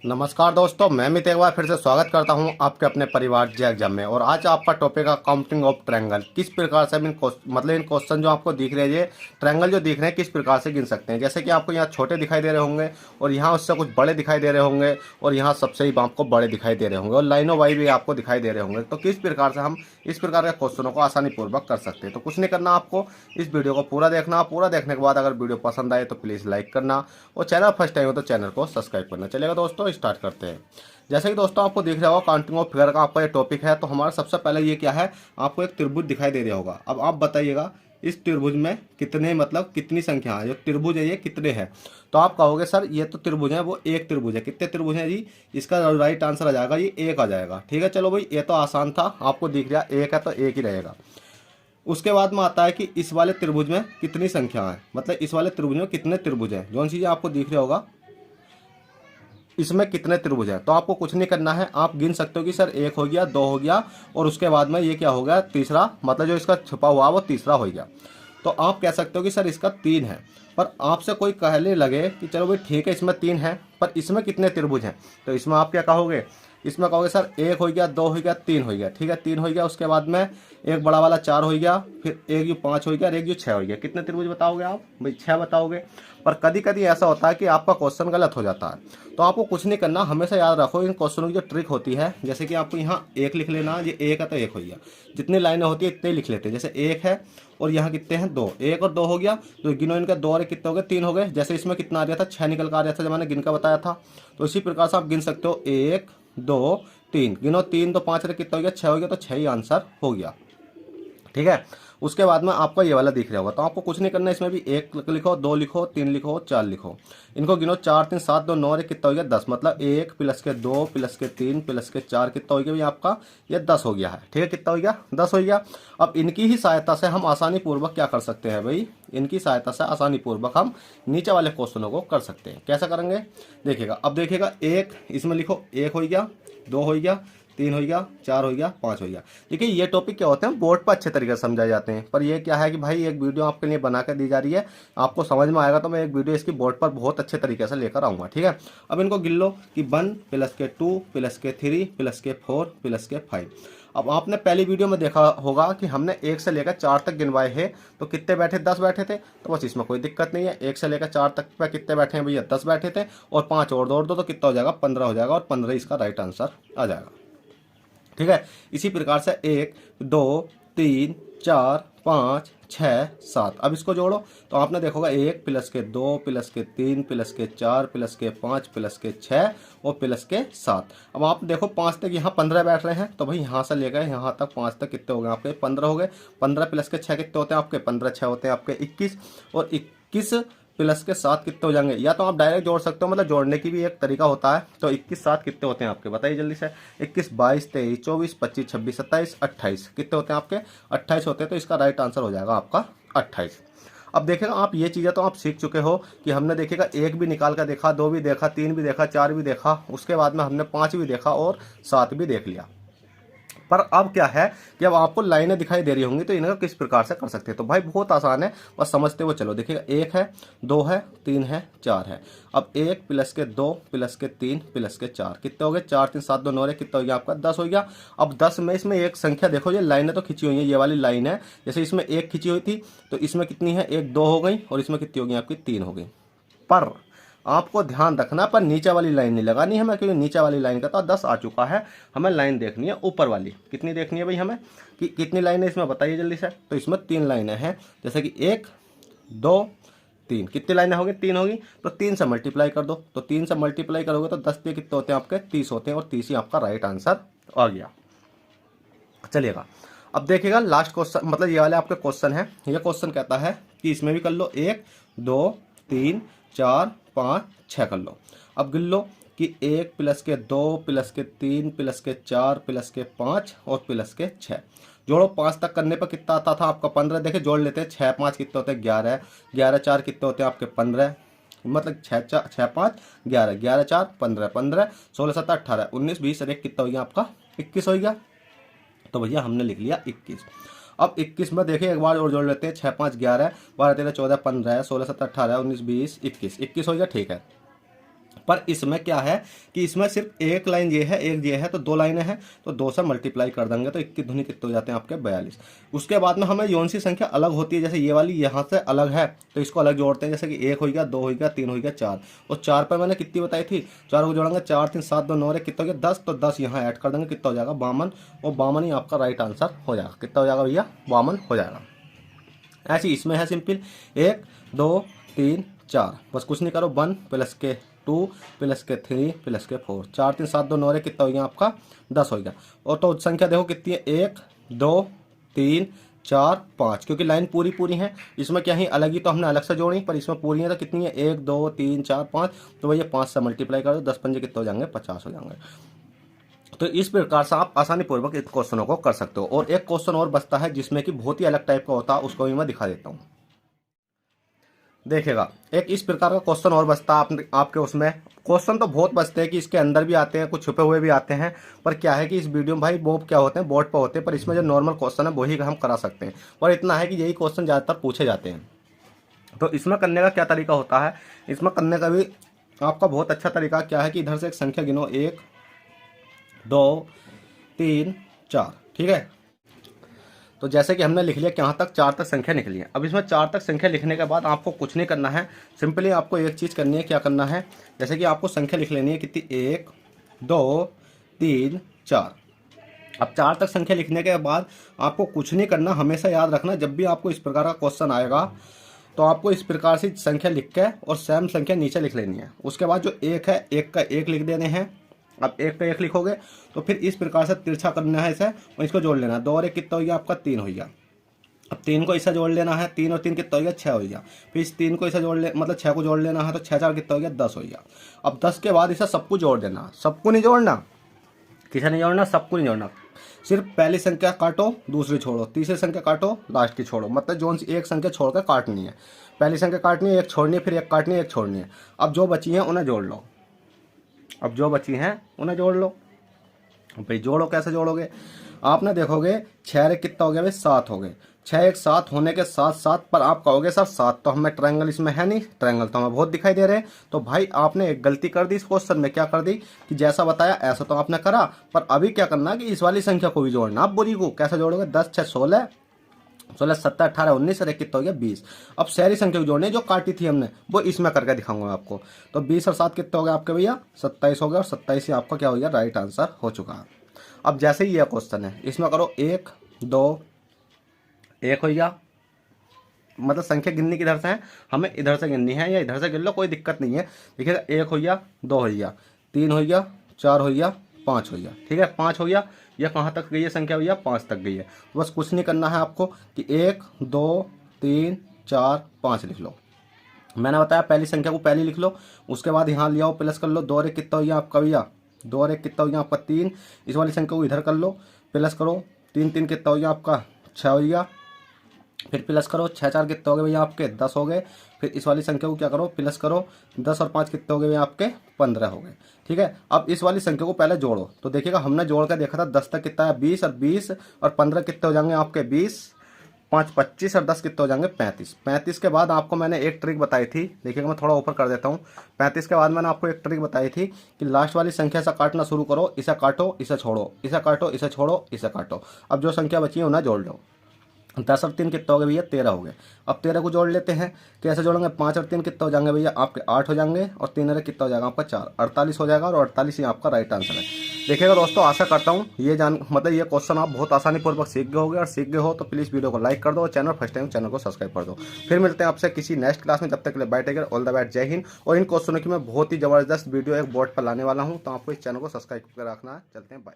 नमस्कार दोस्तों, मैं मित एक बार फिर से स्वागत करता हूं आपके अपने परिवार जे एग्जाम में। और आज आपका टॉपिक है काउंटिंग ऑफ ट्रायंगल। किस प्रकार से हम इन क्वेश्चन जो आपको दिख रहे हैं, ये ट्रायंगल जो दिख रहे हैं किस प्रकार से गिन सकते हैं। जैसे कि आपको यहाँ छोटे दिखाई दे रहे होंगे और यहाँ उससे कुछ बड़े दिखाई दे रहे होंगे और यहाँ सबसे ही आपको बड़े दिखाई दे रहे होंगे और लाइनों वाई भी आपको दिखाई दे रहे होंगे। तो किस प्रकार से हम इस प्रकार के क्वेश्चनों को आसानी पूर्वक कर सकते हैं। तो कुछ नहीं करना, आपको इस वीडियो को पूरा देखना। पूरा देखने के बाद अगर वीडियो पसंद आए तो प्लीज़ लाइक करना और चैनल फर्स्ट टाइम हो तो चैनल को सब्सक्राइब करना। चलेगा दोस्तों, स्टार्ट करते हैं। जैसे कि दोस्तों आपको दिख रहा होगा काउंटिंग ऑफ फिगर का आपका ये टॉपिक है। तो हमारा सबसे पहले ये क्या है, आपको एक त्रिभुज दिखाई दे रहा होगा। अब आप बताइएगा इस त्रिभुज में कितने मतलब कितनी संख्या है, जो त्रिभुज है ये कितने हैं। तो आप कहोगे सर ये तो त्रिभुज है, वो एक त्रिभुज है। कितने त्रिभुज हैं जी, इसका राइट आंसर आ जाएगा ये एक आ जाएगा। ठीक है, चलो भाई ये तो आसान था, आपको दिख रहा एक है तो एक ही रहेगा। उसके बाद में आता है कि इस वाले त्रिभुज में कितनी संख्या है, मतलब इस वाले त्रिभुज में कितने त्रिभुज हैं। जो चीज़ें आपको दिख रहा होगा इसमें कितने त्रिभुज हैं। तो आपको कुछ नहीं करना है, आप गिन सकते हो कि सर एक हो गया, दो हो गया और उसके बाद में ये क्या हो गया तीसरा, मतलब जो इसका छुपा हुआ वो तीसरा हो गया। तो आप कह सकते हो कि सर इसका तीन है। पर आपसे कोई कहने लगे कि चलो भाई ठीक है इसमें तीन है पर इसमें कितने त्रिभुज हैं, तो इसमें आप क्या कहोगे, इसमें कहोगे सर एक हो गया, दो हो गया, तीन हो गया। ठीक है, तीन हो गया, उसके बाद में एक बड़ा वाला चार हो गया, फिर एक जो पाँच हो गया और एक जो छः हो गया। कितने त्रिभुज बताओगे आप भाई, छः बताओगे। पर कभी कभी ऐसा होता है कि आपका क्वेश्चन गलत हो जाता है। तो आपको कुछ नहीं करना, हमेशा याद रखो इन क्वेश्चनों की जो ट्रिक होती है, जैसे कि आपको यहाँ एक लिख लेना, ये एक है तो एक हो गया। जितनी लाइनें होती है इतने ही लिख लेते हैं। जैसे एक है और यहाँ कितने हैं दो, एक और दो हो गया तो गिनो इनका, दो और कितने हो गए तीन हो गए। जैसे इसमें कितना आ रहा था, छः निकल कर आ रहा था जब मैंने गिन का बताया था। तो इसी प्रकार से आप गिन सकते हो, एक दो तीन, गिनो तीन तो पाँच रहे कितना हो गया, छः हो गया, तो छः ही आंसर हो गया। ठीक है, उसके बाद में आपको ये वाला दिख रहा होगा। तो आपको कुछ नहीं करना, इसमें भी एक लिखो, दो लिखो, तीन लिखो, चार लिखो। इनको गिनो, चार तीन सात दो नौ, कितना हो गया दस, मतलब एक प्लस के दो प्लस के तीन प्लस के चार कितना हो गया भाई आपका, ये दस हो गया है। ठीक है, कितना हो गया, दस हो गया। अब इनकी ही सहायता से हम आसानी पूर्वक क्या कर सकते हैं भाई, इनकी सहायता से आसानी पूर्वक हम नीचे वाले क्वेश्चनों को कर सकते हैं। कैसा करेंगे देखिएगा। अब देखिएगा, एक इसमें लिखो, एक हो गया, दो हो गया, तीन हो गया, चार हो गया, पाँच हो गया। देखिए ये टॉपिक क्या होते हैं, बोर्ड पर अच्छे तरीके से समझाए जाते हैं। पर ये क्या है कि भाई एक वीडियो आपके लिए बना कर दी जा रही है, आपको समझ में आएगा तो मैं एक वीडियो इसकी बोर्ड पर बहुत अच्छे तरीके से लेकर आऊँगा। ठीक है, अब इनको गिन लो कि 1 प्लस के 2 प्लस के 3 प्लस के 4 प्लस के 5। अब आपने पहली वीडियो में देखा होगा कि हमने एक से लेकर चार तक गिनवाए हैं। तो कितने बैठे, 10 बैठे थे। तो बस इसमें कोई दिक्कत नहीं है, एक से लेकर चार तक पे कितने बैठे हैं भैया, 10 बैठे थे। और पाँच और दो तो कितना हो जाएगा, 15 हो जाएगा और 15 इसका राइट आंसर आ जाएगा। ठीक है, इसी प्रकार से एक दो तीन चार पाँच छः सात। अब इसको जोड़ो तो आपने देखोगा एक प्लस के दो प्लस के तीन प्लस के चार प्लस के पाँच प्लस के छः और प्लस के सात। अब आप देखो पाँच तक यहाँ 15 बैठ रहे हैं, तो भाई यहाँ से लेकर यहाँ तक पाँच तक कितने हो गए आपके, 15 हो गए। 15 प्लस के छः कितने होते हैं आपके, 15 छः होते हैं आपके 21। और 21 प्लस के सात कितने हो जाएंगे, या तो आप डायरेक्ट जोड़ सकते हो, मतलब जोड़ने की भी एक तरीका होता है। तो 21 सात कितने होते हैं आपके, बताइए जल्दी से। 21 22 23 24 25 26 27 28 कितने होते हैं आपके, 28 होते हैं। तो इसका राइट आंसर हो जाएगा आपका 28। अब देखेगा आप ये चीज़ें तो आप सीख चुके हो कि हमने देखिएगा एक भी निकाल कर देखा, दो भी देखा, तीन भी देखा, चार भी देखा, उसके बाद में हमने पाँच भी देखा और सात भी देख लिया। पर अब क्या है कि अब आपको लाइनें दिखाई दे रही होंगी तो इन्हें किस प्रकार से कर सकते हैं। तो भाई बहुत आसान है, बस समझते हुए चलो। देखिएगा एक है, दो है, तीन है, चार है। अब एक प्लस के दो प्लस के तीन प्लस के चार कितने हो गए, चार तीन सात दो नौ रे कितना हो गया आपका, 10 हो गया। अब 10 में इसमें एक संख्या देखो, ये लाइनें तो खिंची हुई है, ये वाली लाइन है। जैसे इसमें एक खिंची हुई थी तो इसमें कितनी है, एक दो हो गई और इसमें कितनी हो गई आपकी, तीन हो गई। पर आपको ध्यान रखना, पर नीचे वाली लाइन नहीं लगानी है हमें, क्योंकि नीचे वाली लाइन का तो 10 आ चुका है। हमें लाइन देखनी है ऊपर वाली। कितनी देखनी है भाई हमें, कि कितनी लाइनें इसमें बताइए जल्दी से। तो इसमें तीन लाइनें हैं, जैसे कि एक दो तीन। कितनी लाइनें होगी, तीन होगी। तो तीन से मल्टीप्लाई कर दो, तो तीन से मल्टीप्लाई करोगे तो 10 पे कितने होते हैं आपके, 30 होते हैं। और 30 ही आपका राइट आंसर आ गया। चलिएगा, अब देखिएगा लास्ट क्वेश्चन, मतलब ये वाले आपके क्वेश्चन है। ये क्वेश्चन कहता है कि इसमें भी कर लो, एक दो तीन चार पाँच छः कर लो। अब गिन लो कि एक प्लस के दो प्लस के तीन प्लस के चार प्लस के पाँच और प्लस के छः। जोड़ो, पाँच तक करने पर कितना आता था आपका, 15। देखिए जोड़ लेते हैं, छः पाँच कितने होते हैं, 11। 11 चार कितने होते हैं आपके, 15। मतलब छः पाँच 11, 11 चार 15, 15 16 17 18 19 20 और एक कितना हो गया आपका, 21 हो गया। तो भैया हमने लिख लिया 21। अब 21 में देखिए एक बार और जोड़ लेते हैं, 6 5 11 12 13 14 15 16 17 18 19 20 21 21 हो गया। ठीक है, पर इसमें क्या है कि इसमें सिर्फ एक लाइन ये है, एक ये है, तो 2 लाइनें हैं, तो 2 से मल्टीप्लाई कर देंगे तो 21 दूनी कितने हो जाते हैं आपके 42। उसके बाद में हमें यौन सी संख्या अलग होती है, जैसे ये वाली यहाँ से अलग है तो इसको अलग जोड़ते हैं, जैसे कि 1 हो गया, 2 हो गया, 3 हो गया, 4। और 4 पर मैंने कितनी बताई थी, 4 को जोड़ेंगे 4 3 7 2 9 कितना हो गया 10, तो 10 यहाँ ऐड कर देंगे, कितना हो जाएगा 52। और 52 ही आपका राइट आंसर हो जाएगा। कितना हो जाएगा भैया, 52 हो जाएगा। ऐसे इसमें है सिंपल 1 2 3 4, बस कुछ नहीं करो, 1 प्लस के 2 प्लस के 3 प्लस के 4, 4 3 7 2 9 कितना हो गया आपका 10 हो गया। और तो संख्या देखो कितनी है, 1 2 3 4 5, क्योंकि लाइन पूरी पूरी है, इसमें क्या ही अलग ही तो हमने अलग से जोड़ी, पर इसमें पूरी है तो कितनी है 1 2 3 4 5, तो भैया 5 से मल्टीप्लाई कर दो, 10 पंजे कितने हो जाएंगे 50 हो जाएंगे। तो इस प्रकार से आप आसानी पूर्वक इन क्वेश्चनों को कर सकते हो। और एक क्वेश्चन और बचता है जिसमें कि बहुत ही अलग टाइप का होता है, उसको भी मैं दिखा देता हूँ। देखिएगा, एक इस प्रकार का क्वेश्चन और बचता है आपके उसमें। क्वेश्चन तो बहुत बचते हैं कि इसके अंदर भी आते हैं, कुछ छुपे हुए भी आते हैं, पर क्या है कि इस वीडियो में भाई वो क्या होते हैं बोर्ड पर होते हैं, पर इसमें जो नॉर्मल क्वेश्चन है वही हम करा सकते हैं। पर इतना है कि यही क्वेश्चन ज़्यादातर पूछे जाते हैं। तो इसमें करने का क्या तरीका होता है, इसमें करने का भी आपका बहुत अच्छा तरीका क्या है कि इधर से एक संख्या गिनो, 1 2 3 4, ठीक है। तो जैसे कि हमने लिख लिया कि यहाँ तक 4 तक संख्या निकली है। अब इसमें 4 तक संख्या लिखने के बाद आपको कुछ नहीं करना है, सिंपली आपको एक चीज़ करनी है। क्या करना है, जैसे कि आपको संख्या लिख लेनी है कितनी, 1 2 3 4। अब 4 तक संख्या लिखने के बाद आपको कुछ नहीं करना। हमेशा याद रखना, जब भी आपको इस प्रकार का क्वेश्चन आएगा तो आपको इस प्रकार से संख्या लिख के और सेम संख्या नीचे लिख लेनी है। उसके बाद जो 1 है, 1 का 1 लिख देने हैं। अब 1 का 1 लिखोगे तो फिर इस प्रकार से तिरछा करना है इसे और इसको जोड़ लेना है। 2 और 1 कितना हो गया आपका 3 हो गया। अब 3 को इसे जोड़ लेना है, 3 और 3 कितना हो गया 6 हो गया। फिर इस 3 को इसे जोड़ ले, मतलब 6 को जोड़ लेना है, तो 6 4 कितना हो गया 10 हो गया। अब 10 के बाद इसे सबको जोड़ देना, सबको नहीं जोड़ना, किसे नहीं जोड़ना, सबको नहीं जोड़ना। सिर्फ पहली संख्या काटो, दूसरी छोड़ो, तीसरी संख्या काटो, लास्ट की छोड़ो, मतलब जो एक संख्या छोड़कर काटनी है। पहली संख्या काटनी है, एक छोड़नी है, फिर एक काटनी है, एक छोड़नी है। अब जो बची है उन्हें जोड़ लो, अब जो बची हैं उन्हें जोड़ लो। भाई जोड़ो, कैसे जोड़ोगे, आपने देखोगे 6 एक कितना हो गया भाई 7 हो गए। 6 एक 7 होने के साथ साथ पर आप कहोगे सर 7 तो हमें ट्रायंगल इसमें है नहीं, ट्रायंगल तो हमें बहुत दिखाई दे रहे हैं। तो भाई आपने एक गलती कर दी इस क्वेश्चन में। क्या कर दी कि जैसा बताया ऐसा तो आपने करा, पर अभी क्या करना है कि इस वाली संख्या को भी जोड़ना। आप बुरी को कैसे जोड़ोगे, 10 6 16 16 17 18 19 और 1 कितना हो गया 20। अब सारी संख्या को जोड़नी जो काटी थी हमने वो इसमें करके दिखाऊंगा मैं आपको। तो 20 और 7 कितना हो गया आपके भैया 27 हो गया, और 27 ही आपका क्या हो गया राइट आंसर हो चुका है। अब जैसे ही यह क्वेश्चन है इसमें करो 1 2 1 हो गया, मतलब संख्या गिननी किधर से है, हमें इधर से गिननी है या इधर से गिन लो, कोई दिक्कत नहीं है। देखिएगा 1 हो गया, 2 हो गया, 3 हो गया, 4 हो गया, 5 हो गया, ठीक है 5 हो गया। यह कहाँ तक गई है संख्या भैया 5 तक गई है। बस कुछ नहीं करना है आपको कि 1 2 3 4 5 लिख लो। मैंने बताया पहली संख्या को पहली लिख लो, उसके बाद यहाँ ले आओ प्लस कर लो। 2 और 1 कितना हो गया आपका भैया 2 और 1 कितना हो गया आपका 3। इस वाली संख्या को इधर कर लो, प्लस करो, 3 3 कितना हो गया आपका 6 हो गया। फिर प्लस करो, 6 4 कितने हो गए भैया आपके 10 हो गए। फिर इस वाली संख्या को क्या करो प्लस करो, 10 और 5 कितने हो गए भैया आपके 15 हो गए, ठीक है। अब इस वाली संख्या को पहले जोड़ो, तो देखिएगा हमने जोड़ कर देखा था 10 तक कितना है 20, और 20 और 15 कितने हो जाएंगे आपके 20, 5 25 और 10 कितने हो जाएंगे 35। 35 के बाद आपको मैंने एक ट्रिक बताई थी, देखिएगा मैं थोड़ा ऊपर कर देता हूँ। 35 के बाद मैंने आपको एक ट्रिक बताई थी कि लास्ट वाली संख्या से काटना शुरू करो, इसे काटो इसे छोड़ो, इसे काटो इसे छोड़ो, इसे काटो। अब जो संख्या बची है उन्हें जोड़ लो। 10 और 3 कितना हो गए भैया 13 हो गए। अब 13 को जोड़ लेते हैं, कैसे जोड़ेंगे 5 और 3 कितना हो जाएंगे भैया आपके 8 हो जाएंगे, और 3 और 1 कितना हो जाएगा आपका 4, 48 हो जाएगा, और 48 ही आपका राइट आंसर है। देखिएगा दोस्तों, आशा करता हूँ ये मतलब ये क्वेश्चन आप बहुत आसानी पूर्वक सीख गए होगे, और सीख गए हो तो प्लीज़ वीडियो को लाइक कर दो, और चैनल फर्स्ट टाइम चैनल को सब्सक्राइब कर दो। फिर मिलते हैं आपसे किसी नेक्स्ट क्लास में, जब तक के लिए bye take care, all the best, जय हिंद। और इन क्वेश्चनों की मैं बहुत ही ज़बरदस्त वीडियो एक बोर्ड पर लाने वाला हूँ, तो आपको इस चैनल को सब्सक्राइब कर रखना है। चलते हैं, बाय।